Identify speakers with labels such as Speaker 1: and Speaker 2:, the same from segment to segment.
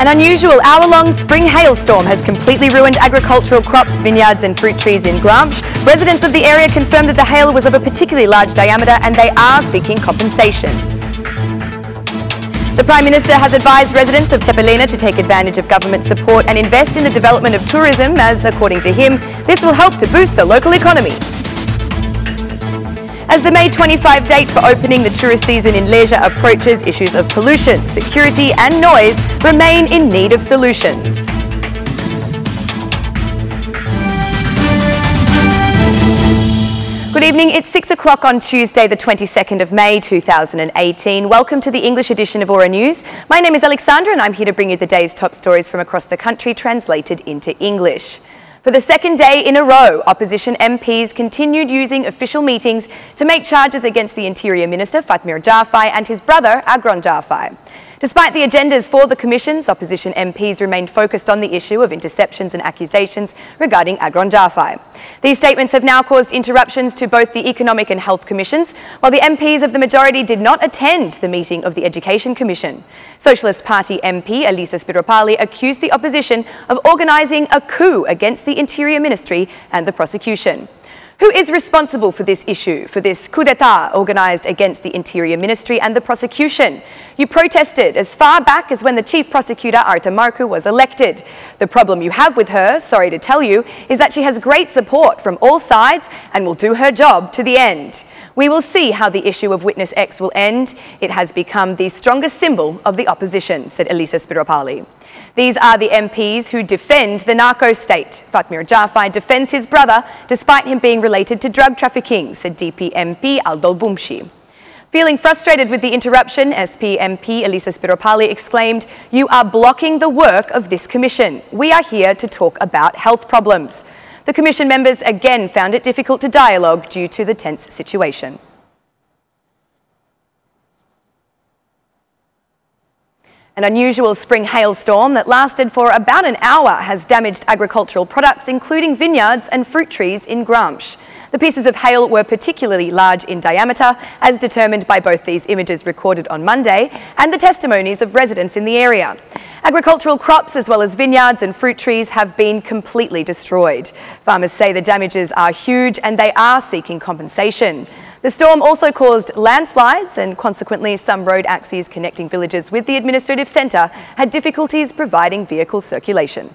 Speaker 1: An unusual hour-long spring hailstorm has completely ruined agricultural crops, vineyards and fruit trees in Gramsh. Residents of the area confirmed that the hail was of a particularly large diameter and they are seeking compensation. The Prime Minister has advised residents of Tepelena to take advantage of government support and invest in the development of tourism as, according to him, this will help to boost the local economy. As the May 25 date for opening the tourist season in Lezha approaches, issues of pollution, security and noise remain in need of solutions. Good evening, it's 6 o'clock on Tuesday the 22nd of May 2018. Welcome to the English edition of Aura News. My name is Alexandra and I'm here to bring you the day's top stories from across the country translated into English. For the second day in a row, opposition MPs continued using official meetings to make charges against the Interior Minister Fatmir Jafai and his brother Agron Jafai. Despite the agendas for the commissions, opposition MPs remained focused on the issue of interceptions and accusations regarding Agron Jafai. These statements have now caused interruptions to both the Economic and Health Commissions, while the MPs of the majority did not attend the meeting of the Education Commission. Socialist Party MP Lezha accused the opposition of organising a coup against the Interior Ministry and the prosecution. Who is responsible for this issue, for this coup d'etat organised against the Interior Ministry and the prosecution? You protested as far back as when the Chief Prosecutor Arta Marcu was elected. The problem you have with her, sorry to tell you, is that she has great support from all sides and will do her job to the end. We will see how the issue of Witness X will end. It has become the strongest symbol of the opposition, said Lezha. These are the MPs who defend the narco state. Fatmir Jafai defends his brother despite him being related to drug trafficking, said DP MP Aldol Bumshi. Feeling frustrated with the interruption, SP MP Lezha exclaimed, "You are blocking the work of this commission. We are here to talk about health problems." The commission members again found it difficult to dialogue due to the tense situation. An unusual spring hailstorm that lasted for about an hour has damaged agricultural products, including vineyards and fruit trees in Gramsh. The pieces of hail were particularly large in diameter, as determined by both these images recorded on Monday and the testimonies of residents in the area. Agricultural crops as well as vineyards and fruit trees have been completely destroyed. Farmers say the damages are huge and they are seeking compensation. The storm also caused landslides and consequently some road axes connecting villages with the administrative centre had difficulties providing vehicle circulation.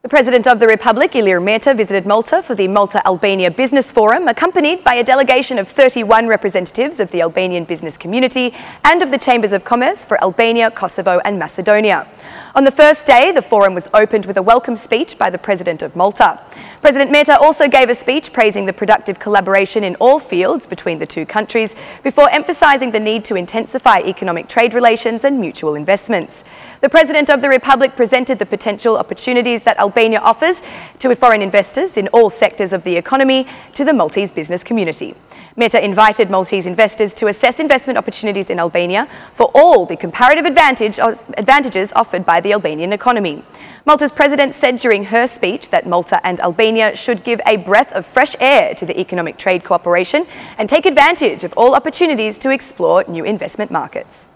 Speaker 1: The President of the Republic, Ilir Meta, visited Malta for the Malta-Albania Business Forum, accompanied by a delegation of 31 representatives of the Albanian business community and of the Chambers of Commerce for Albania, Kosovo and Macedonia. On the first day, the forum was opened with a welcome speech by the President of Malta. President Meta also gave a speech praising the productive collaboration in all fields between the two countries before emphasising the need to intensify economic trade relations and mutual investments. The President of the Republic presented the potential opportunities that Albania offers to foreign investors in all sectors of the economy to the Maltese business community. Meta invited Maltese investors to assess investment opportunities in Albania for all the comparative advantages offered by the Albanian economy. Malta's president said during her speech that Malta and Albania should give a breath of fresh air to the economic trade cooperation and take advantage of all opportunities to explore new investment markets.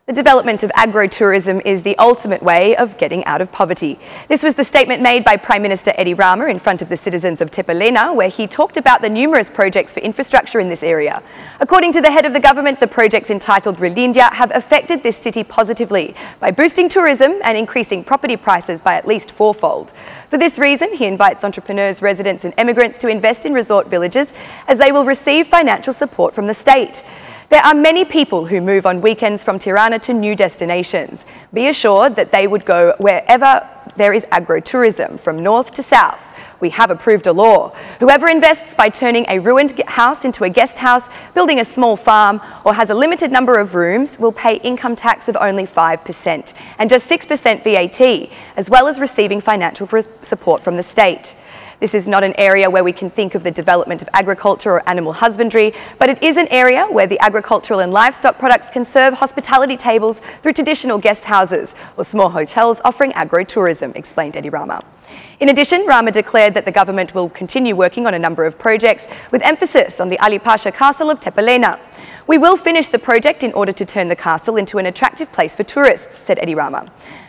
Speaker 1: The development of agro-tourism is the ultimate way of getting out of poverty. This was the statement made by Prime Minister Edi Rama in front of the citizens of Tepelena, where he talked about the numerous projects for infrastructure in this area. According to the head of the government, the projects entitled Relindya have affected this city positively by boosting tourism and increasing property prices by at least fourfold. For this reason, he invites entrepreneurs, residents and emigrants to invest in resort villages as they will receive financial support from the state. There are many people who move on weekends from Tirana to new destinations. Be assured that they would go wherever there is agro-tourism, from north to south. We have approved a law. Whoever invests by turning a ruined house into a guest house, building a small farm, or has a limited number of rooms will pay income tax of only 5% and just 6% VAT, as well as receiving financial support from the state. This is not an area where we can think of the development of agriculture or animal husbandry, but it is an area where the agricultural and livestock products can serve hospitality tables through traditional guest houses or small hotels offering agro-tourism, explained Edi Rama. In addition, Rama declared that the government will continue working on a number of projects with emphasis on the Ali Pasha Castle of Tepelena. "We will finish the project in order to turn the castle into an attractive place for tourists," said Eddie Rama.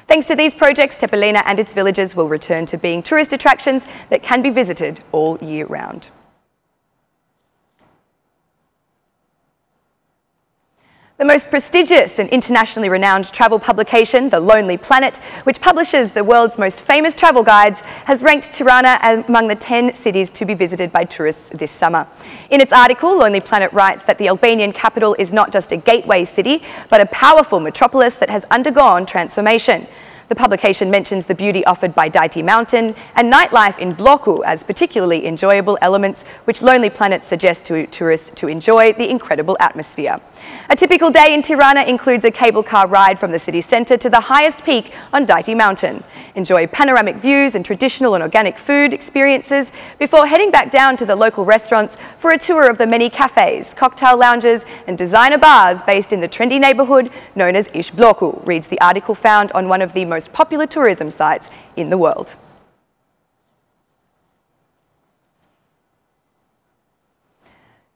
Speaker 1: Thanks to these projects, Tepelena and its villages will return to being tourist attractions that can be visited all year round. The most prestigious and internationally renowned travel publication, The Lonely Planet, which publishes the world's most famous travel guides, has ranked Tirana among the 10 cities to be visited by tourists this summer. In its article, Lonely Planet writes that the Albanian capital is not just a gateway city, but a powerful metropolis that has undergone transformation. The publication mentions the beauty offered by Daiti Mountain and nightlife in Bloku as particularly enjoyable elements, which Lonely Planet suggests to tourists to enjoy the incredible atmosphere. A typical day in Tirana includes a cable car ride from the city centre to the highest peak on Daiti Mountain. Enjoy panoramic views and traditional and organic food experiences before heading back down to the local restaurants for a tour of the many cafes, cocktail lounges and designer bars based in the trendy neighbourhood known as Ish Bloku, reads the article found on one of the most popular tourism sites in the world.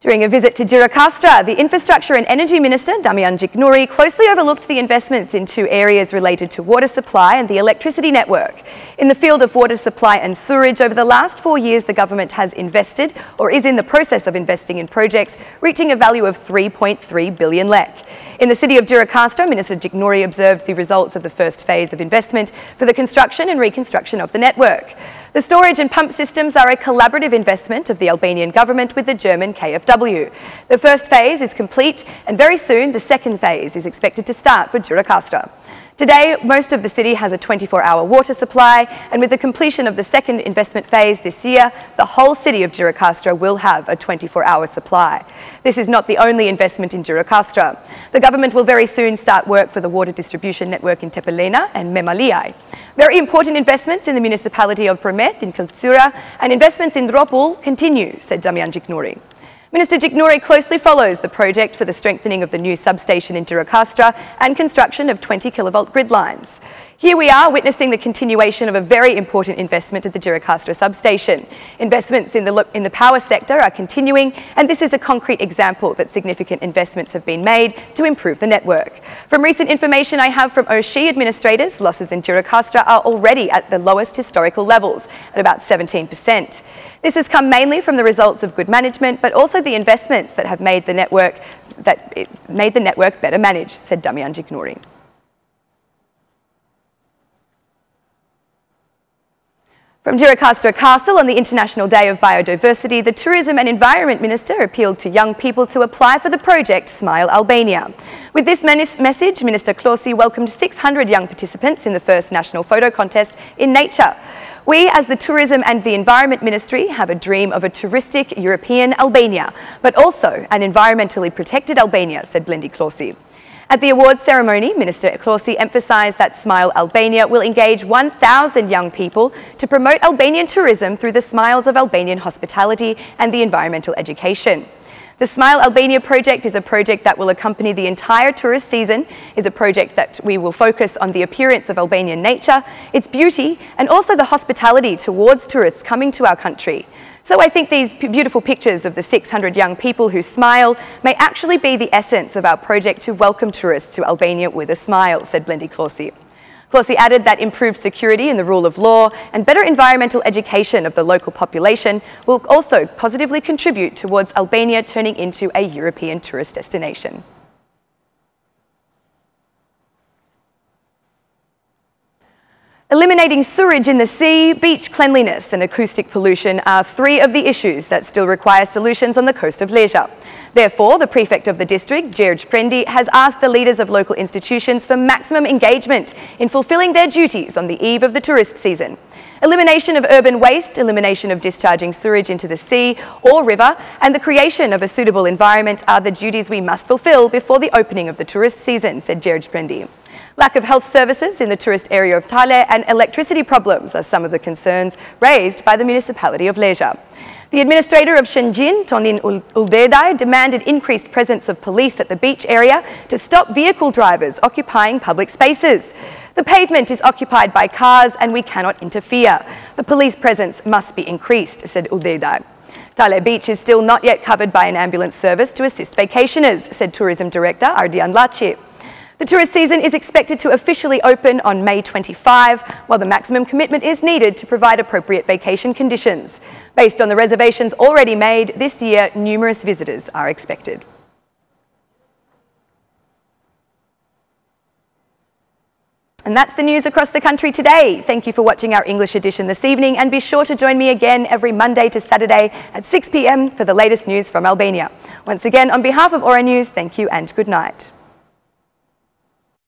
Speaker 1: During a visit to Gjirokastra, the Infrastructure and Energy Minister, Damian Jiknuri, closely overlooked the investments into areas related to water supply and the electricity network. In the field of water supply and sewerage, over the last 4 years, the government has invested or is in the process of investing in projects reaching a value of 3.3 billion lek. In the city of Gjirokastra, Minister Jiknuri observed the results of the first phase of investment for the construction and reconstruction of the network. The storage and pump systems are a collaborative investment of the Albanian government with the German KfW. The first phase is complete and very soon the second phase is expected to start for Gjirokastra. Today, most of the city has a 24-hour water supply, and with the completion of the second investment phase this year, the whole city of Gjirokastra will have a 24-hour supply. This is not the only investment in Gjirokastra. The government will very soon start work for the water distribution network in Tepelena and Memaliai. Very important investments in the municipality of Premet in Kultura and investments in Dropul continue, said Damian Jiknuri. Minister Jiknuri closely follows the project for the strengthening of the new substation in Gjirokastra and construction of 20 kilovolt grid lines. Here we are witnessing the continuation of a very important investment at the Gjirokastra substation. Investments in the power sector are continuing, and this is a concrete example that significant investments have been made to improve the network. From recent information I have from OSHI administrators, losses in Gjirokastra are already at the lowest historical levels, at about 17%. This has come mainly from the results of good management, but also the investments that have made the network better managed, said Damian Jiknuri. From Gjirokastra Castle on the International Day of Biodiversity, the Tourism and Environment Minister appealed to young people to apply for the project Smile Albania. With this message, Minister Klosi welcomed 600 young participants in the first national photo contest in nature. We, as the Tourism and the Environment Ministry, have a dream of a touristic European Albania, but also an environmentally protected Albania, said Blendi Klosi. At the awards ceremony, Minister Klosi emphasised that Smile Albania will engage 1,000 young people to promote Albanian tourism through the Smiles of Albanian Hospitality and the environmental education. The Smile Albania project is a project that will accompany the entire tourist season, is a project that we will focus on the appearance of Albanian nature, its beauty, and also the hospitality towards tourists coming to our country. So I think these beautiful pictures of the 600 young people who smile may actually be the essence of our project to welcome tourists to Albania with a smile, said Blendi Klosi. Klosi added that improved security and the rule of law and better environmental education of the local population will also positively contribute towards Albania turning into a European tourist destination. Eliminating sewage in the sea, beach cleanliness and acoustic pollution are three of the issues that still require solutions on the coast of Lezha. Therefore, the Prefect of the district, Gjergj Prendi, has asked the leaders of local institutions for maximum engagement in fulfilling their duties on the eve of the tourist season. Elimination of urban waste, elimination of discharging sewage into the sea or river, and the creation of a suitable environment are the duties we must fulfil before the opening of the tourist season, said Gjergj Prendi. Lack of health services in the tourist area of Thale and electricity problems are some of the concerns raised by the municipality of Lezha. The administrator of Shëngjin, Tonin Uldedaj, demanded increased presence of police at the beach area to stop vehicle drivers occupying public spaces. The pavement is occupied by cars and we cannot interfere. The police presence must be increased, said Udeida. Tale Beach is still not yet covered by an ambulance service to assist vacationers, said Tourism Director Ardian Lachi. The tourist season is expected to officially open on May 25, while the maximum commitment is needed to provide appropriate vacation conditions. Based on the reservations already made, this year numerous visitors are expected. And that's the news across the country today. Thank you for watching our English edition this evening, and be sure to join me again every Monday to Saturday at 6 p.m. for the latest news from Albania. Once again, on behalf of Aura News, thank you and good night.